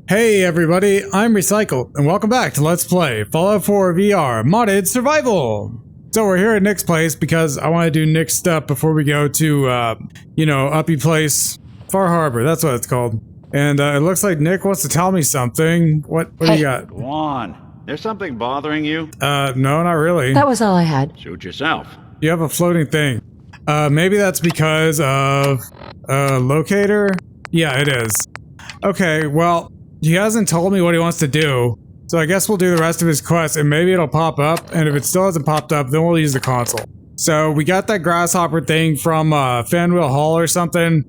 Hey everybody, I'm Recycled, and welcome back to Let's Play Fallout 4 VR Modded Survival! So we're here at Nick's place because I want to do Nick's stuff before we go to, Uppy Place, Far Harbor, that's what it's called. And it looks like Nick wants to tell me something. What do you got? Go on. There's something bothering you? No, not really. That was all I had. Shoot yourself. You have a floating thing. Maybe that's because of, locator? Yeah, it is. Okay, well, he hasn't told me what he wants to do, so I guess we'll do the rest of his quest and maybe it'll pop up, and if it still hasn't popped up, then we'll use the console. So we got that grasshopper thing from Fanwheel Hall or something,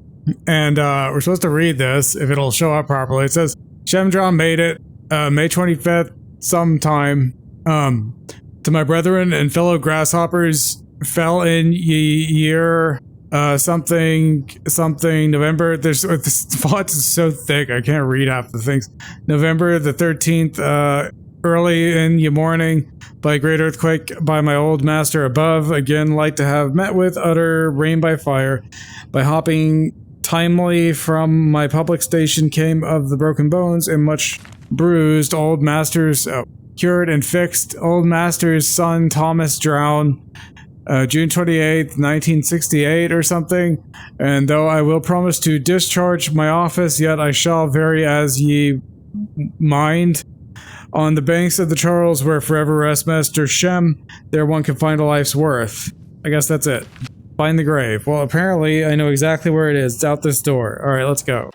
and we're supposed to read this if it'll show up properly. It says, Shem Drowne made it, May 25th, sometime, to my brethren and fellow grasshoppers, fell in year something November. There's this font is so thick I can't read half the things. November the 13th, early in the morning, by a great earthquake by my old master above, again like to have met with utter rain by fire. By hopping timely from my public station came of the broken bones and much bruised old masters, cured and fixed old master's son Thomas Drowne. June 28th, 1968 or something, and though I will promise to discharge my office, yet I shall vary as ye mind. On the banks of the Charles, where forever rests Master Shem, there one can find a life's worth. I guess that's it. Find the grave. Well, apparently I know exactly where it is. It's out this door. Alright, let's go.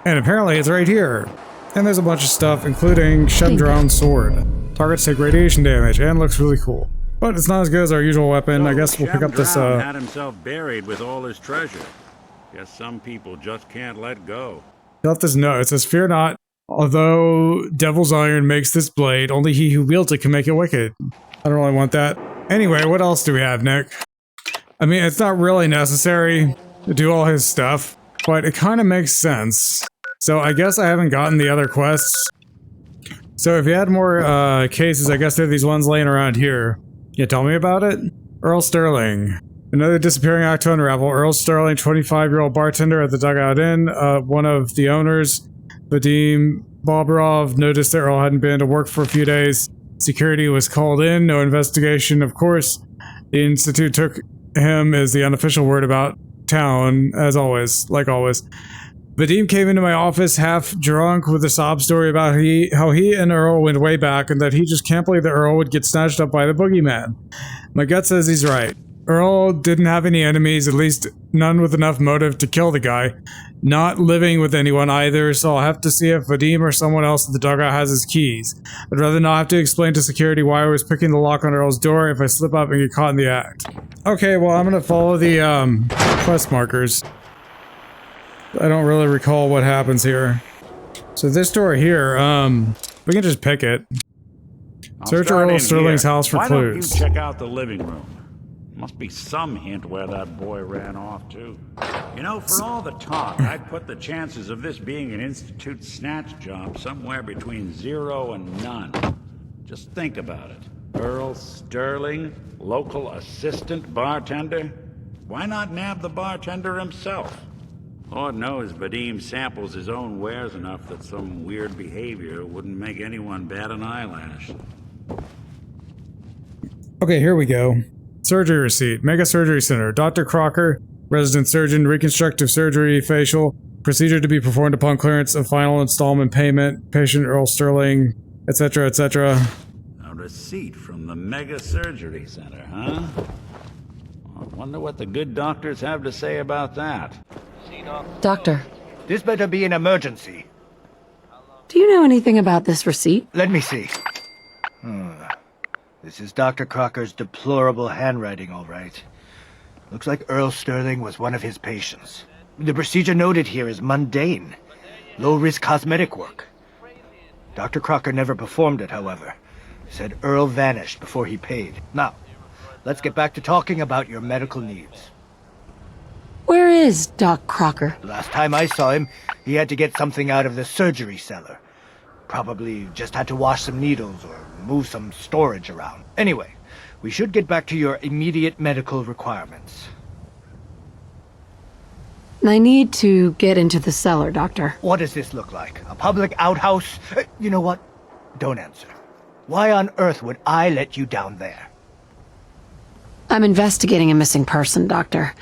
And apparently it's right here. And there's a bunch of stuff, including Shem Drowne's sword. Targets take radiation damage, and looks really cool. But it's not as good as our usual weapon. So I guess we'll pick up this, Shem Drowne had himself buried with all his treasure. Guess some people just can't let go. He left this note. It says, fear not, although devil's iron makes this blade, only he who wields it can make it wicked. I don't really want that. Anyway, what else do we have, Nick? I mean, it's not really necessary to do all his stuff, but it kind of makes sense. So I guess I haven't gotten the other quests. So if you had more cases, I guess there are these ones laying around here. Yeah, tell me about it? Earle Sterling. Another disappearing act to unravel. Earle Sterling, 25-year-old bartender at the Dugout Inn. One of the owners, Vadim Bobrov, noticed that Earle hadn't been to work for a few days. Security was called in. No investigation, of course. The Institute took him as the unofficial word about town, as always, like always. Vadim came into my office half drunk with a sob story about how he and Earle went way back and that he just can't believe that Earle would get snatched up by the boogeyman. My gut says he's right. Earle didn't have any enemies, at least none with enough motive to kill the guy. Not living with anyone either, so I'll have to see if Vadim or someone else in the dugout has his keys. I'd rather not have to explain to security why I was picking the lock on Earle's door if I slip up and get caught in the act. Okay, well I'm gonna follow the quest markers. I don't really recall what happens here. So this door here, we can just pick it. Search Earle Sterling's house for clues. Why don't you check out the living room? Must be some hint where that boy ran off to. You know, for all the talk, I'd put the chances of this being an Institute snatch job somewhere between 0 and none. Just think about it. Earle Sterling, local assistant bartender? Why not nab the bartender himself? Lord knows Vadim samples his own wares enough that some weird behavior wouldn't make anyone bat an eyelash. Okay, here we go. Surgery receipt. Mega Surgery Center. Dr. Crocker, resident surgeon, reconstructive surgery, facial. Procedure to be performed upon clearance of final installment payment. Patient Earle Sterling, etc., etc. A receipt from the Mega Surgery Center, huh? I wonder what the good doctors have to say about that. Doctor, This better be an emergency. do you know anything about this receipt? Let me see. This is Dr. Crocker's deplorable handwriting, all right. Looks like Earle Sterling was one of his patients. The procedure noted here is mundane. Low-risk cosmetic work. Dr. Crocker never performed it, however. Said Earle vanished before he paid. Now, let's get back to talking about your medical needs. Where is Doc Crocker? Last time I saw him, he had to get something out of the surgery cellar. Probably just had to wash some needles or move some storage around. Anyway, we should get back to your immediate medical requirements. I need to get into the cellar, Doctor. What does this look like? A public outhouse? You know what? Don't answer. Why on earth would I let you down there? I'm investigating a missing person, Doctor.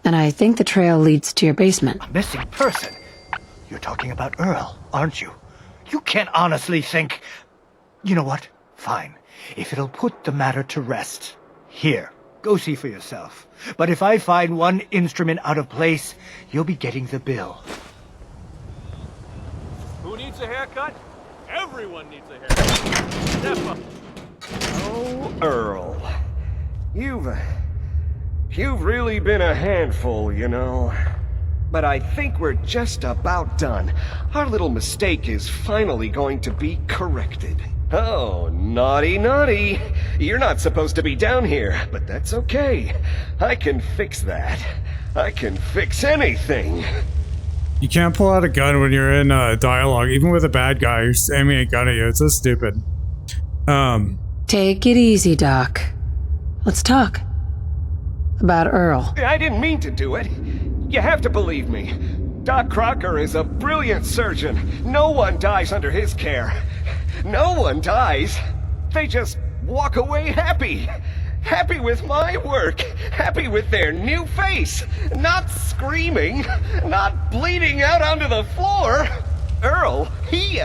And I think the trail leads to your basement. A missing person? You're talking about Earle, aren't you? You can't honestly think... You know what? Fine. If it'll put the matter to rest. Here, go see for yourself. But if I find one instrument out of place, you'll be getting the bill. Who needs a haircut? Everyone needs a haircut. Step up. Oh, Earle. You've really been a handful, you know. But I think we're just about done. Our little mistake is finally going to be corrected. Oh, naughty, naughty. You're not supposed to be down here, but that's okay. I can fix that. I can fix anything. You can't pull out a gun when you're in dialogue, even with a bad guy who's aiming a gun at you. It's so stupid. Take it easy, Doc. Let's talk. About Earle. I didn't mean to do it. You have to believe me. Doc Crocker is a brilliant surgeon. No one dies under his care. No one dies. They just walk away happy. Happy with my work. Happy with their new face. Not screaming. Not bleeding out onto the floor. Earle, he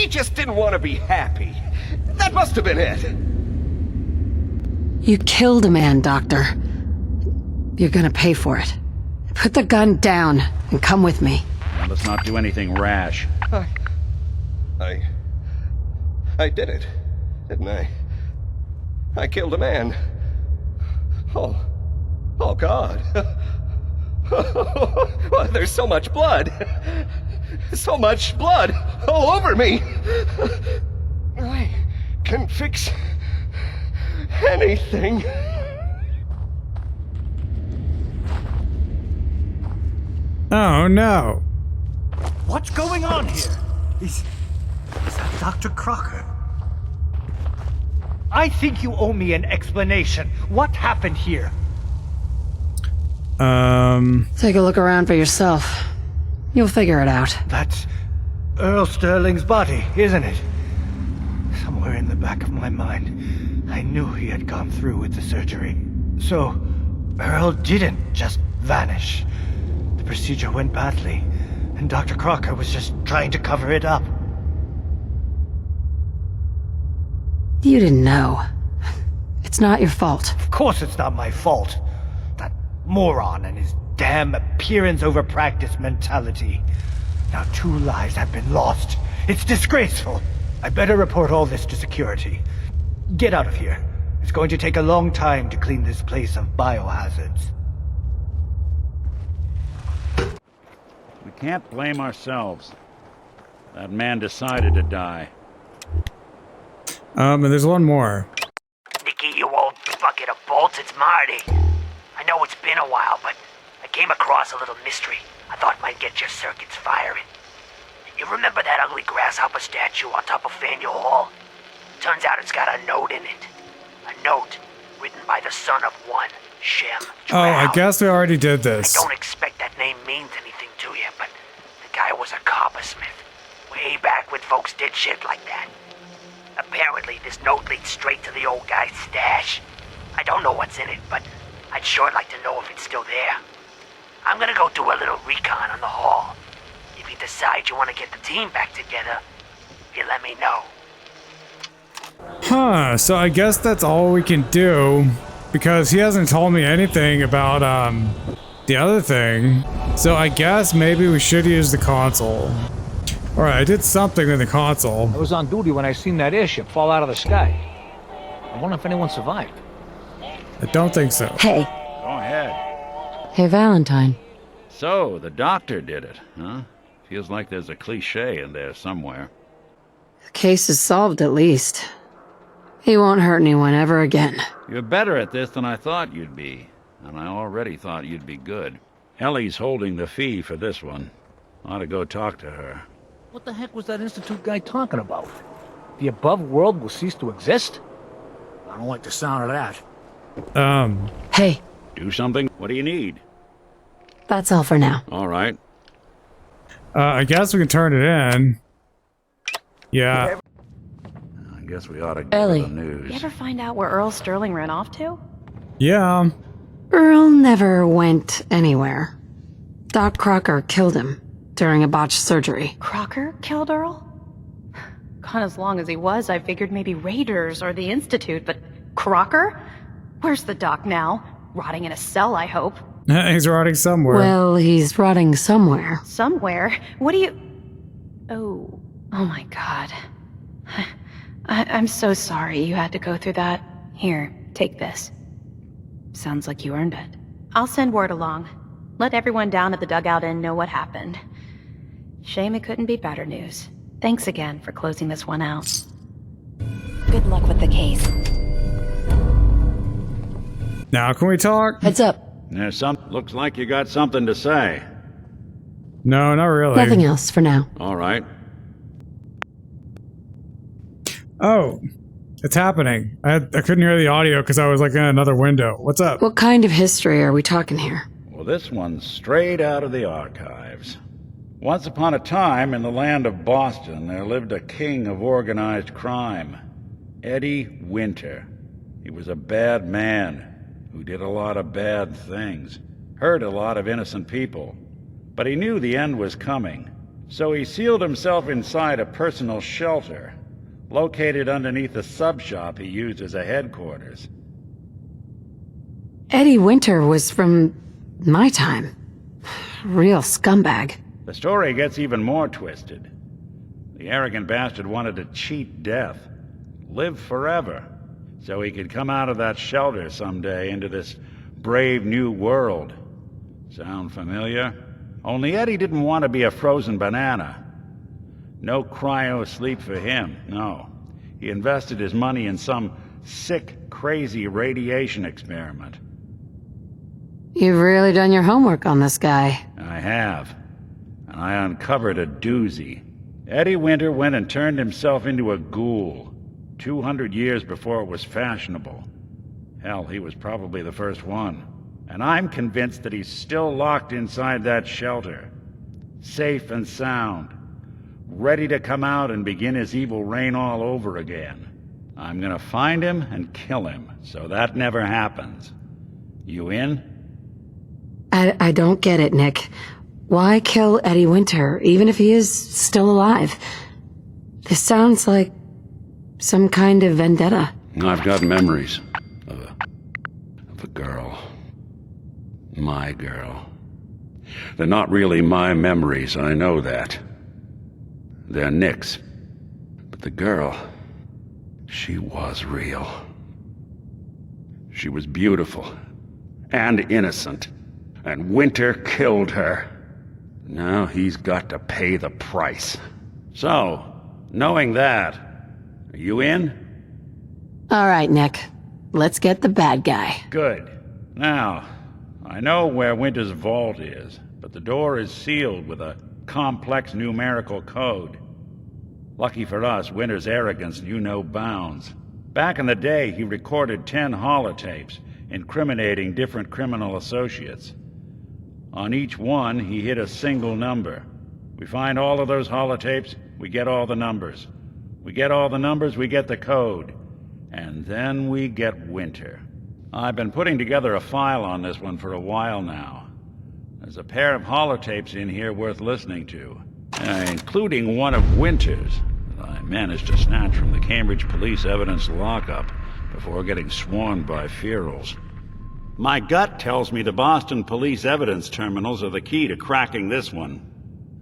just didn't want to be happy. That must have been it. You killed a man, Doctor. You're gonna pay for it. Put the gun down and come with me. Now, let's not do anything rash. I did it, didn't I? I killed a man. Oh God. Well, there's so much blood. So much blood all over me. I can fix anything. Oh no. What's going on here? Is that Dr. Crocker? I think you owe me an explanation. What happened here? Take a look around for yourself. You'll figure it out. That's Earle Sterling's body, isn't it? Somewhere in the back of my mind, I knew he had gone through with the surgery. So, Earle didn't just vanish. The procedure went badly, and Dr. Crocker was just trying to cover it up. You didn't know. It's not your fault. Of course it's not my fault. That moron and his damn appearance over practice mentality. Now 2 lives have been lost. It's disgraceful. I better report all this to security. Get out of here. It's going to take a long time to clean this place of biohazards. We can't blame ourselves. That man decided to die. And there's one more. Nicky, you old bucket of bolts, it's Marty. I know it's been a while, but I came across a little mystery I thought might get your circuits firing. You remember that ugly grasshopper statue on top of Faneuil Hall? Turns out it's got a note in it. A note written by the son of one, Shem Drowne. Oh, I guess we already did this. I don't expect that name means anything to you, but the guy was a coppersmith. Way back when folks did shit like that. Apparently, this note leads straight to the old guy's stash. I don't know what's in it, but I'd sure like to know if it's still there. I'm gonna go do a little recon on the hall. If you decide you want to get the team back together, you let me know. Huh, so I guess that's all we can do, because he hasn't told me anything about, the other thing. So I guess maybe we should use the console. Alright, I did something with the console. I was on duty when I seen that airship fall out of the sky. I wonder if anyone survived. I don't think so. Hey. Go ahead. Hey, Valentine. So, the doctor did it, huh? Feels like there's a cliche in there somewhere. The case is solved at least. He won't hurt anyone ever again. You're better at this than I thought you'd be, and I already thought you'd be good. Ellie's holding the fee for this one. Ought to go talk to her. What the heck was that Institute guy talking about? The above world will cease to exist? I don't like the sound of that. Hey. Do something? What do you need? That's all for now. All right. I guess we can turn it in. Yeah. I guess we ought to get Ellie. the news. You ever find out where Earle Sterling ran off to? Yeah. Earle never went anywhere. Doc Crocker killed him during a botched surgery. Crocker killed Earle? Gone as long as he was, I figured maybe Raiders or the Institute, but Crocker? Where's the doc now? Rotting in a cell, I hope. He's rotting somewhere. Well, he's rotting somewhere. Somewhere? What do you... Oh my god. I'm so sorry you had to go through that. Here, take this. Sounds like you earned it. I'll send word along. Let everyone down at the dugout inn know what happened. Shame it couldn't be better news. Thanks again for closing this one out. Good luck with the case. Now can we talk? Heads up. There's some. Looks like you got something to say. No, not really. Nothing else for now. All right. Oh, it's happening. I couldn't hear the audio because I was like in another window. What's up? What kind of history are we talking here? Well, this one's straight out of the archives. Once upon a time, in the land of Boston, there lived a king of organized crime, Eddie Winter. He was a bad man who did a lot of bad things, hurt a lot of innocent people. But he knew the end was coming, so he sealed himself inside a personal shelter, located underneath a sub-shop he used as a headquarters. Eddie Winter was from my time. Real scumbag. The story gets even more twisted. The arrogant bastard wanted to cheat death, live forever, so he could come out of that shelter someday into this brave new world. Sound familiar? Only Eddie didn't want to be a frozen banana. No cryo sleep for him, no. He invested his money in some sick, crazy radiation experiment. You've really done your homework on this guy. I have. And I uncovered a doozy. Eddie Winter went and turned himself into a ghoul, 200 years before it was fashionable. Hell, he was probably the first one. And I'm convinced that he's still locked inside that shelter, safe and sound, ready to come out and begin his evil reign all over again. I'm gonna find him and kill him, so that never happens. You in? I don't get it, Nick. Why kill Eddie Winter, even if he is still alive? This sounds like some kind of vendetta. I've got memories of a girl. My girl. They're not really my memories, I know that. They're Nick's. But the girl, she was real. She was beautiful and innocent, and Winter killed her. Now he's got to pay the price. So, knowing that, are you in? All right, Nick. Let's get the bad guy. Good. Now, I know where Winter's vault is, but the door is sealed with a complex numerical code. Lucky for us, Winter's arrogance knew no bounds. Back in the day, he recorded 10 holotapes, incriminating different criminal associates. On each one, he hit a single number. We find all of those holotapes, we get all the numbers. We get all the numbers, we get the code. And then we get Winter. I've been putting together a file on this one for a while now. There's a pair of holotapes in here worth listening to, including one of Winter's that I managed to snatch from the Cambridge police evidence lockup before getting swarmed by ferals. My gut tells me the Boston police evidence terminals are the key to cracking this one.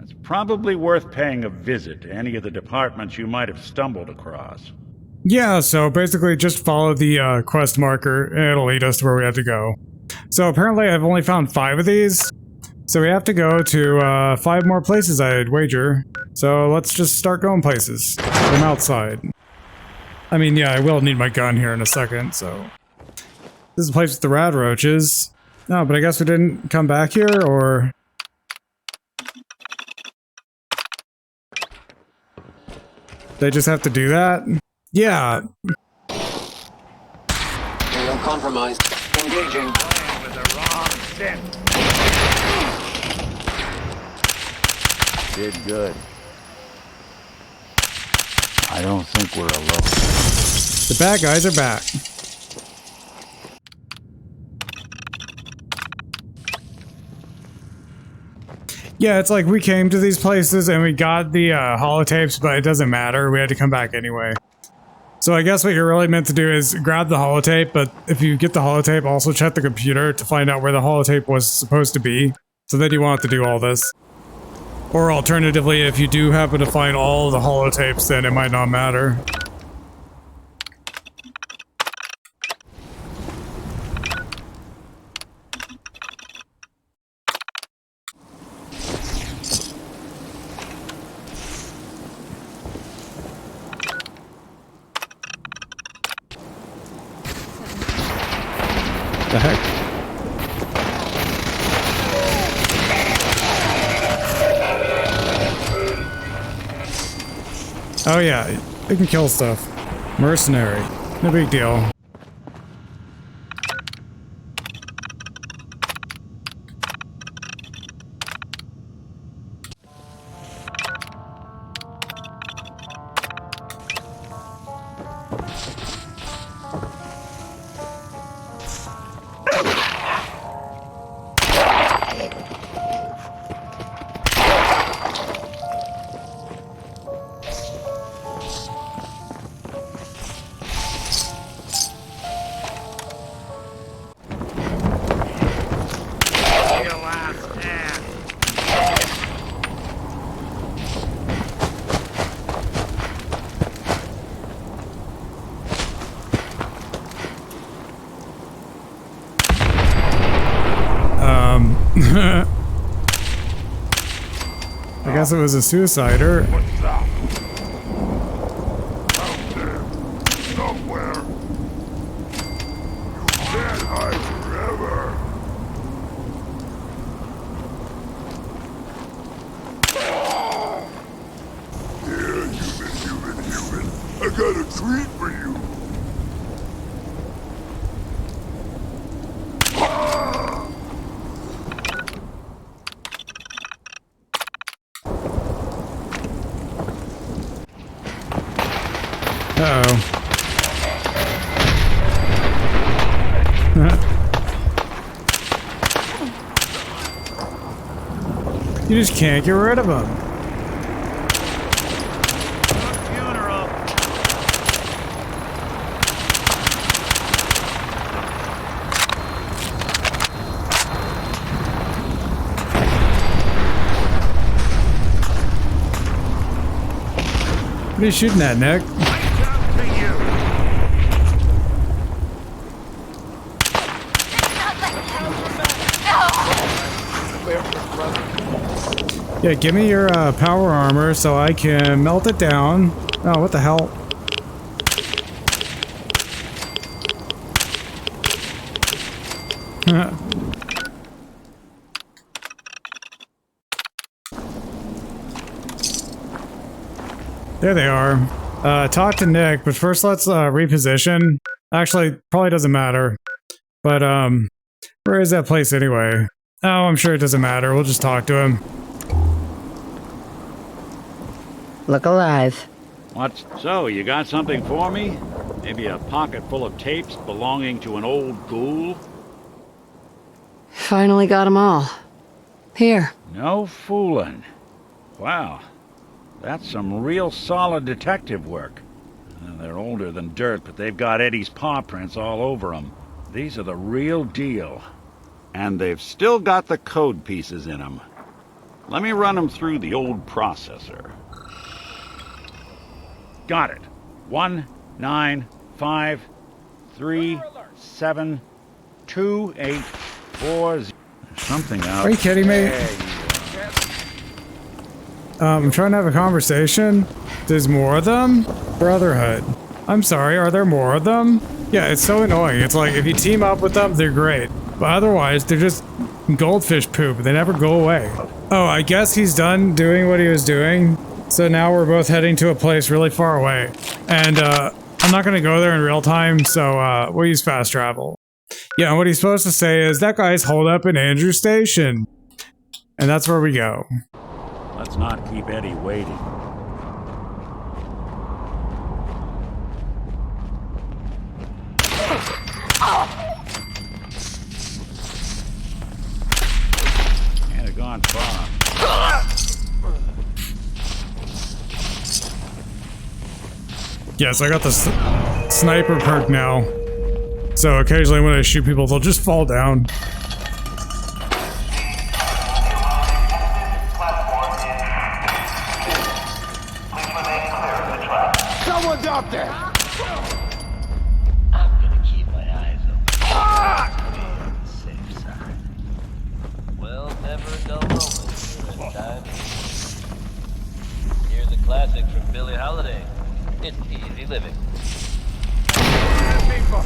It's probably worth paying a visit to any of the departments you might have stumbled across. Yeah, so basically just follow the quest marker and it'll lead us to where we have to go. So apparently I've only found 5 of these. So we have to go to 5 more places, I'd wager. So let's just start going places from outside. I mean, yeah, I will need my gun here in a second, so... This is a place with the rad roaches. No, but I guess we didn't come back here, or... They just have to do that? Yeah. Compromised. Engaging. With the wrong stick. did good. I don't think we're alone. The bad guys are back. Yeah, it's like we came to these places and we got the holotapes, but it doesn't matter. We had to come back anyway. So I guess what you're really meant to do is grab the holotape, but if you get the holotape, also check the computer to find out where the holotape was supposed to be. So then you won't have to do all this. Or alternatively, if you do happen to find all of the holotapes, then it might not matter. The heck? Oh yeah, they can kill stuff. Mercenary. No big deal. I guess it was a suicider. What's that? Out there, somewhere. You can't hide forever. Here, human. I got a treat for you. Uh-oh. You just can't get rid of them. What are you shooting at, Nick? Yeah, give me your power armor so I can melt it down. Oh, what the hell? There they are. Talk to Nick, but first let's reposition. Actually, probably doesn't matter. But, where is that place anyway? Oh, I'm sure it doesn't matter. We'll just talk to him. Look alive. What's so? You got something for me? Maybe a pocket full of tapes belonging to an old ghoul? Finally got them all. Here. No fooling. Wow. That's some real solid detective work. They're older than dirt, but they've got Eddie's paw prints all over them. These are the real deal. And they've still got the code pieces in them. Let me run them through the old processor. Got it. 1 9 5 3 7 2 8 4 0. Something out. Are you kidding me? I'm trying to have a conversation. There's more of them? Brotherhood. I'm sorry, are there more of them? Yeah, it's so annoying. It's like, if you team up with them, they're great. But otherwise, they're just goldfish poop. They never go away. Oh, I guess he's done doing what he was doing. So now we're both heading to a place really far away. And, I'm not gonna go there in real time, so, we'll use fast travel. Yeah, and what he's supposed to say is, that guy's holed up in Andrew Station. And that's where we go. Let's not keep Eddie waiting. Can't have gone far. Yes, I got the sniper perk now. So occasionally when I shoot people, they'll just fall down. Someone's out there! I'm gonna keep my eyes open. Be on the safe side. Well, never a dull moment here at time. Here's a classic from Billie Holiday. It's easy living. People!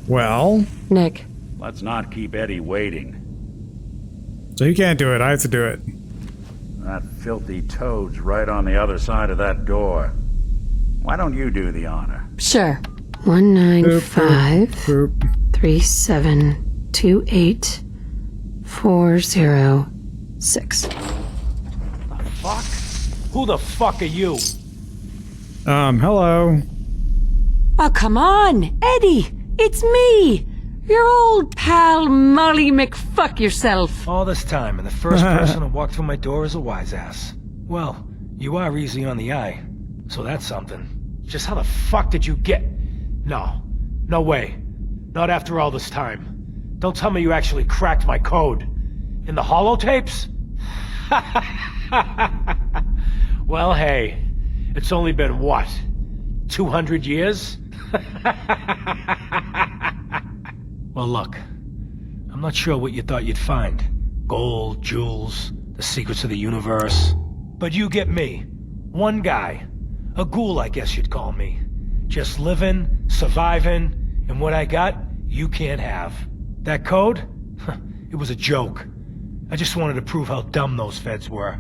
Well, Nick. Let's not keep Eddie waiting. so you can't do it. I have to do it. That filthy toad's right on the other side of that door. Why don't you do the honor? Sure. 195 Boop. 3728 406. Fuck? Who the fuck are you? Hello. Oh, come on, Eddie! It's me! Your old pal Molly McFuck yourself. All this time, and the first person to walk through my door is a wise ass. Well, you are easy on the eye, so that's something. Just how the fuck did you get... No. No way. Not after all this time. Don't tell me you actually cracked my code. In the holotapes? Well, hey. It's only been, what? 200 years? Well, look. I'm not sure what you thought you'd find. Gold, jewels, the secrets of the universe. But you get me. One guy. A ghoul, I guess you'd call me. Just living, surviving, and what I got, you can't have. That code? It was a joke. I just wanted to prove how dumb those feds were.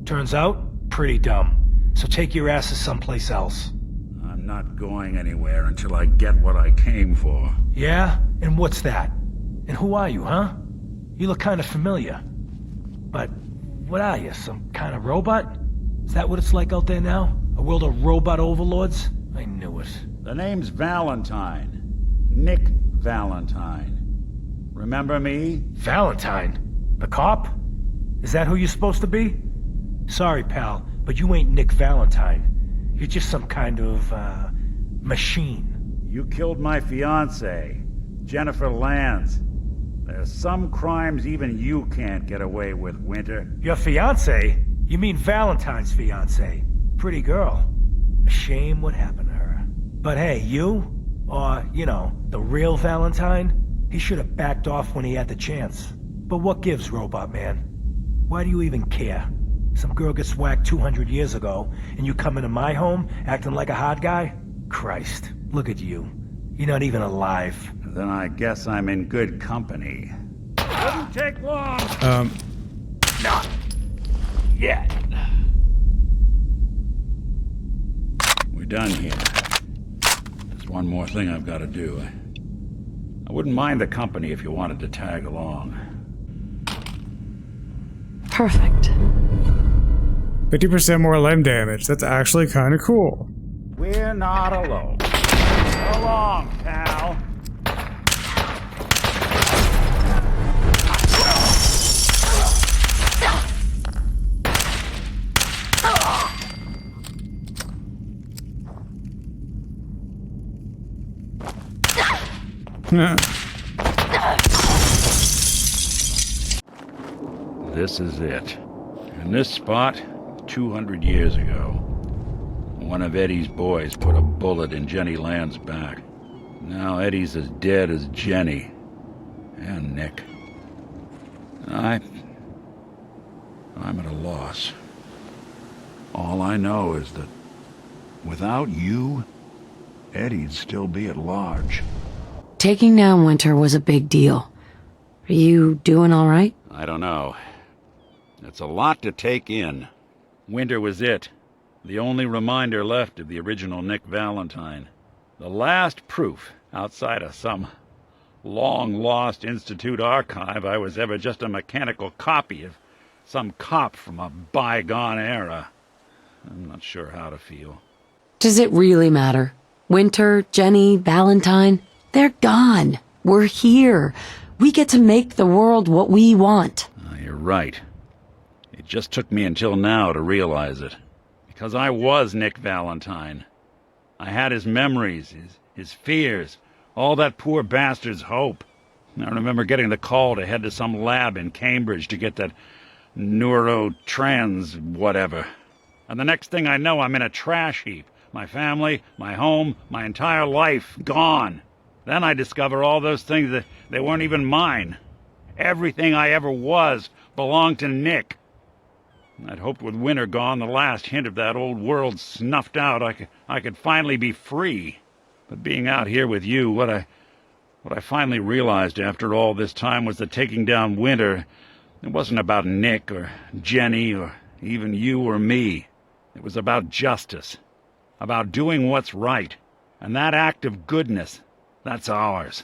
Turns out, pretty dumb. So take your asses someplace else. I'm not going anywhere until I get what I came for. Yeah? And what's that? And who are you, huh? You look kind of familiar. But what are you, some kind of robot? Is that what it's like out there now? A world of robot overlords? I knew it. The name's Valentine. Nick Valentine. Remember me? Valentine? The cop? Is that who you're supposed to be? Sorry, pal, but you ain't Nick Valentine. You're just some kind of, machine. You killed my fiancée, Jennifer Lance. There's some crimes even you can't get away with, Winter. Your fiancée? You mean Valentine's fiancée? Pretty girl. A shame what happened to her. But hey, you? Or, you know, the real Valentine? He should have backed off when he had the chance. But what gives, Robot Man? Why do you even care? Some girl gets whacked 200 years ago, and you come into my home acting like a hot guy? Christ, look at you. You're not even alive. Then I guess I'm in good company. Wouldn't take long. Not yet. We're done here. There's one more thing I've got to do. I wouldn't mind the company if you wanted to tag along. Perfect. 50% more limb damage. That's actually kind of cool. We're not alone. So long, pal. this is it. In this spot, 200 years ago, one of Eddie's boys put a bullet in Jenny Land's back. Now Eddie's as dead as Jenny. And Nick. I'm at a loss. All I know is that without you, Eddie'd still be at large. Taking down Winter was a big deal. Are you doing all right? I don't know. It's a lot to take in. Winter was it. The only reminder left of the original Nick Valentine. The last proof, outside of some long-lost Institute archive, I was ever just a mechanical copy of some cop from a bygone era. I'm not sure how to feel. Does it really matter? Winter, Jenny, Valentine, they're gone. We're here. We get to make the world what we want. You're right. It just took me until now to realize it. Because I was Nick Valentine. I had his memories, his fears, all that poor bastard's hope. I remember getting the call to head to some lab in Cambridge to get that neurotrans whatever. And the next thing I know, I'm in a trash heap. My family, my home, my entire life gone. Then I discover all those things that they weren't even mine. Everything I ever was belonged to Nick. I'd hoped with Winter gone, the last hint of that old world snuffed out, I could finally be free. But being out here with you, what I finally realized after all this time was that taking down Winter, it wasn't about Nick or Jenny or even you or me. It was about justice, about doing what's right. And that act of goodness, that's ours.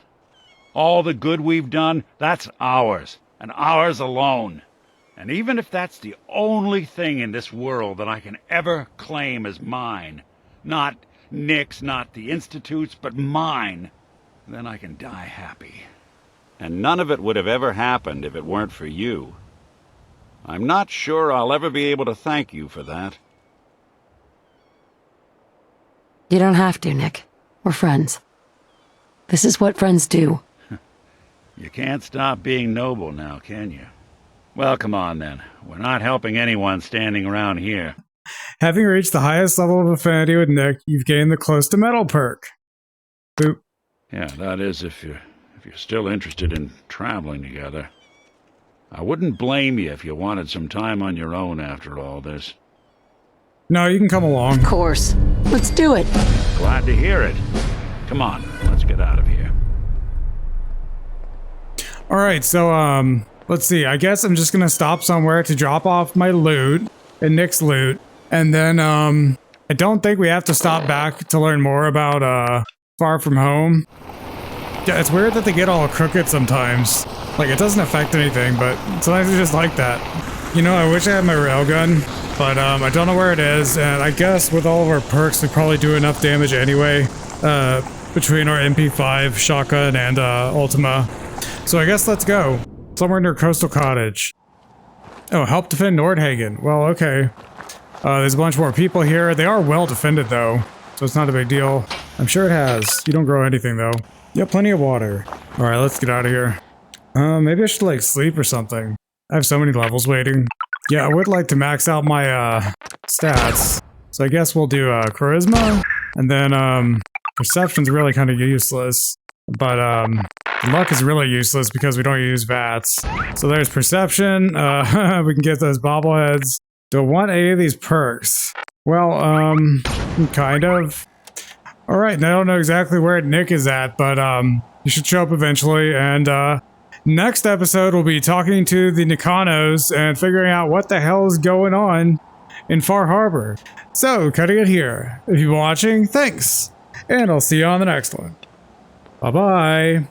All the good we've done, that's ours, and ours alone. And even if that's the only thing in this world that I can ever claim as mine, not Nick's, not the Institute's, but mine, then I can die happy. And none of it would have ever happened if it weren't for you. I'm not sure I'll ever be able to thank you for that. You don't have to, Nick. We're friends. This is what friends do. You can't stop being noble now, can you? Well, come on then. We're not helping anyone standing around here. Having reached the highest level of affinity with Nick, you've gained the close to metal perk. Boop. Yeah, that is if you're still interested in traveling together. I wouldn't blame you if you wanted some time on your own after all this. No, you can come along. Of course. Let's do it. Glad to hear it. Come on, let's get out of here. Alright, so, let's see. I guess I'm just gonna stop somewhere to drop off my loot and Nick's loot. And then, I don't think we have to stop back to learn more about, Far From Home. Yeah, it's weird that they get all crooked sometimes. Like, it doesn't affect anything, but sometimes it's just like that. You know, I wish I had my railgun, but, I don't know where it is, and I guess with all of our perks, we probably do enough damage anyway, between our MP5, shotgun, and, Ultima. So I guess let's go. Somewhere near Coastal Cottage. Oh, help defend Nordhagen. Well, okay. There's a bunch more people here. They are well defended, though, so it's not a big deal. I'm sure it has. You don't grow anything, though. You have plenty of water. Alright, let's get out of here. Maybe I should, like, sleep or something. I have so many levels waiting. Yeah, I would like to max out my, stats. So I guess we'll do, Charisma, and then, Perception's really kind of useless. But, Luck is really useless because we don't use VATs. So there's Perception, we can get those bobbleheads. Do I want any of these perks? Well, kind of. Alright, and I don't know exactly where Nick is at, but, he should show up eventually, and, next episode we'll be talking to the Nakanos and figuring out what the hell is going on in Far Harbor. So, cutting it here. If you've been watching, thanks! And I'll see you on the next one. Bye-bye!